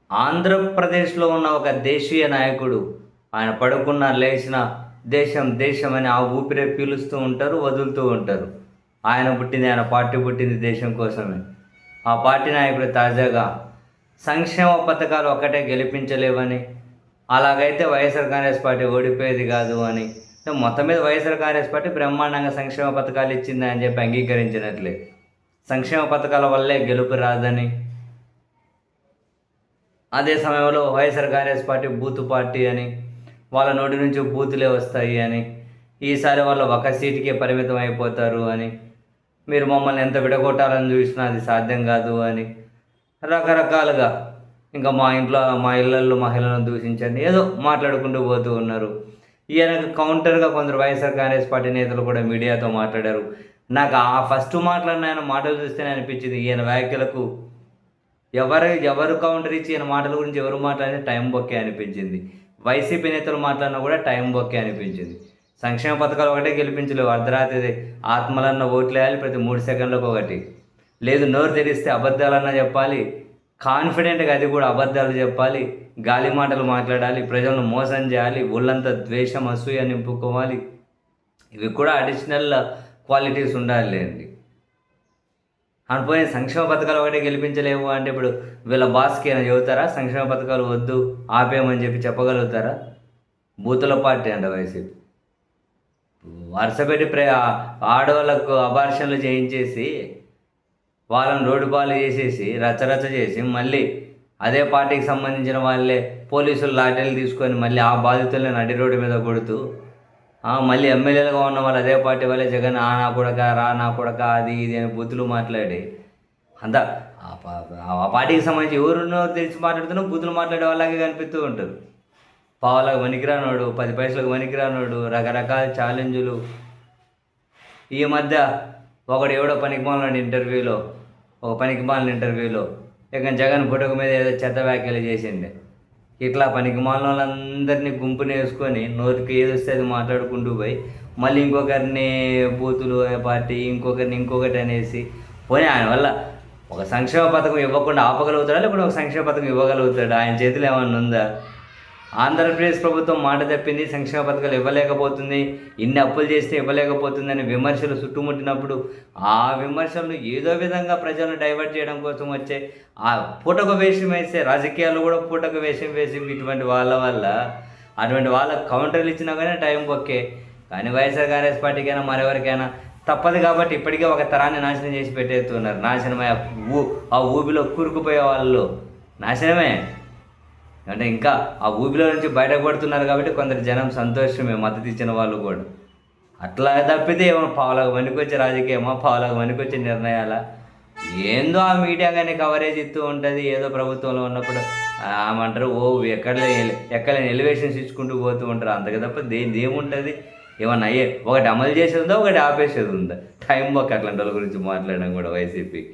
ఆంధ్రప్రదేశ్‌లో ఉన్న ఒక దేశీయ నాయకుడు. ఆయన పడుకున్న, లేచిన దేశం, దేశం అని ఆ ఊపిరే పీలుస్తూ ఉంటారు, వదులుతూ ఉంటారు. ఆయన పార్టీ పుట్టింది దేశం కోసమే. ఆ పార్టీ నాయకుడు తాజాగా సంక్షేమ పథకాలు ఒక్కటే గెలిపించలేవని, అలాగైతే వైఎస్ఆర్ కాంగ్రెస్ పార్టీ ఓడిపోయేది కాదు అని, మొత్తం మీద వైఎస్ఆర్ కాంగ్రెస్ పార్టీ బ్రహ్మాండంగా సంక్షేమ పథకాలు ఇచ్చింది అని చెప్పి అంగీకరించినట్లే. సంక్షేమ పథకాల వల్లే గెలుపు రాదని, అదే సమయంలో వైఎస్ఆర్ కాంగ్రెస్ పార్టీ బూతు పార్టీ అని, వాళ్ళ నోటి నుంచి బూతులే వస్తాయి అని, ఈసారి వాళ్ళు ఒక సీటుకే పరిమితం అయిపోతారు అని, మీరు మమ్మల్ని ఎంత విడగొట్టాలని చూసినా అది సాధ్యం కాదు అని, రకరకాలుగా ఇంకా మా ఇళ్లల్లో మహిళలను దూషించండి ఏదో మాట్లాడుకుంటూ పోతూ ఉన్నారు. ఈయనకు కౌంటర్గా కొందరు వైఎస్ఆర్ కాంగ్రెస్ పార్టీ నేతలు కూడా మీడియాతో మాట్లాడారు. నాకు ఆ ఫస్ట్ మాట్లాడిన ఆయన మాటలు చూస్తేనే అనిపించింది, ఈయన వ్యాఖ్యలకు ఎవరు కౌంటర్ ఇచ్చి ఈయన మాటల గురించి ఎవరు మాట్లాడినా టైం బొక్కే అనిపించింది. వైసీపీ నేతలు మాట్లాడినా కూడా టైం బొక్కే అనిపించింది. సంక్షేమ పథకాలు ఒకటే గెలిపించలేవు. అర్ధరాత్రి ఆత్మలన్న ఓట్లేయాలి, ప్రతి 3 సెకండ్లకు ఒకటి. లేదు, నోరు తెరిస్తే అబద్ధాలన్నా చెప్పాలి, కాన్ఫిడెంట్గా అది కూడా అబద్ధాలు చెప్పాలి, గాలి మాటలు మాట్లాడాలి, ప్రజలను మోసం చేయాలి, ఒళ్ళంతా ద్వేషం, అసూయ నింపుకోవాలి. ఇవి కూడా అడిషనల్ క్వాలిటీస్ ఉండాలి అండి. అనుకోని సంక్షేమ పథకాలు ఒకటే గెలిపించలేము అంటే ఇప్పుడు వీళ్ళ బాస్కి ఏమైనా చెబుతారా? సంక్షేమ పథకాలు వద్దు, ఆపేయమని చెప్పి చెప్పగలుగుతారా? బూతుల పార్టీ అంట వైసీపీ. వరుసపెట్టి ఆడవాళ్ళకు అబార్షన్లు చేయించేసి, వాళ్ళని రోడ్డు పాలు చేసేసి, రచ్చరచ్చ చేసి, మళ్ళీ అదే పార్టీకి సంబంధించిన వాళ్ళే పోలీసులు లాఠీలు తీసుకొని మళ్ళీ ఆ బాధితుల్ని నడి రోడ్డు మీద కొడుతూ, మళ్ళీ ఎమ్మెల్యేలుగా ఉన్న వాళ్ళు అదే పార్టీ వాళ్ళే జగన్ నా కొడక, రా నా కొడక, అది ఇది అని బూతులు మాట్లాడి, అంతా ఆ పార్టీకి సంబంధించి ఎవరున్నో తెలిసి మాట్లాడుతున్నా బూతులు మాట్లాడే వాళ్ళకే కనిపిస్తూ ఉంటారు. పావులకు వనికిరానోడు, 10 పైసలకు వనికిరానోడు, రకరకాల ఛాలెంజులు. ఈ మధ్య ఒకడు ఎవడో పనికిమాలిన ఇంటర్వ్యూలో ఇక జగన్ ఫోటోకు మీద ఏదో చెత్త వ్యాఖ్యలు చేసిండే. ఇట్లా పనికిమాలిన వాళ్ళందరినీ గుంపుని వేసుకొని నోటికి ఏది వస్తే అది మాట్లాడుకుంటూ పోయి మళ్ళీ ఇంకొకరిని బూతులు పార్టీ, ఇంకొకటి అనేసి పోనీ ఆయన వల్ల ఒక సంక్షేమ పథకం ఇవ్వకుండా ఆపగలుగుతాడా, లేకపోతే ఒక సంక్షేమ పథకం ఇవ్వగలుగుతాడా? ఆయన చేతిలో ఏమన్నా ఉందా? ఆంధ్రప్రదేశ్ ప్రభుత్వం మాట తప్పింది, సంక్షేమ పథకాలు ఇవ్వలేకపోతుంది, ఇన్ని అప్పులు చేస్తే ఇవ్వలేకపోతుంది అని విమర్శలు చుట్టుముట్టినప్పుడు ఆ విమర్శలను ఏదో విధంగా ప్రజలను డైవర్ట్ చేయడం కోసం వచ్చే ఆ పూటక వేషం వేసే రాజకీయాల్లో కూడా పూటక వేషం వేసి ఇటువంటి వాళ్ళ వల్ల అటువంటి వాళ్ళకు కౌంటర్లు ఇచ్చినా కానీ టైం బొక్కే. కానీ వైఎస్ఆర్ కాంగ్రెస్ పార్టీకైనా మరెవరికైనా తప్పదు కాబట్టి ఇప్పటికే ఒక తరాన్ని నాశనం చేసి పెట్టేస్తున్నారు. నాశనమై ఆ ఊబిలో కూరుకుపోయే వాళ్ళు నాశనమే. అంటే ఇంకా ఆ ఊబిలో నుంచి బయటపడుతున్నారు కాబట్టి కొందరు జనం సంతోషమే, మద్దతు ఇచ్చిన వాళ్ళు కూడా. అట్లా తప్పితే ఏమో పావులకు వనికొచ్చే రాజకీయమా, పావులకు వనికొచ్చే నిర్ణయాలా? ఏందో ఆ మీడియా కానీ కవరేజ్ ఇస్తూ ఉంటుంది. ఏదో ప్రభుత్వంలో ఉన్నప్పుడు ఏమంటారు, ఎక్కలేని ఎలివేషన్స్ ఇచ్చుకుంటూ పోతూ ఉంటారు. అంతకు తప్ప ఏముంటుంది? ఏమన్నా ఒకటి అమలు చేసేది ఉందా, ఒకటి ఆపేసేది ఉందా? టైం బొక్క అట్లాంటి వాళ్ళ గురించి మాట్లాడడం కూడా వైసీపీకి.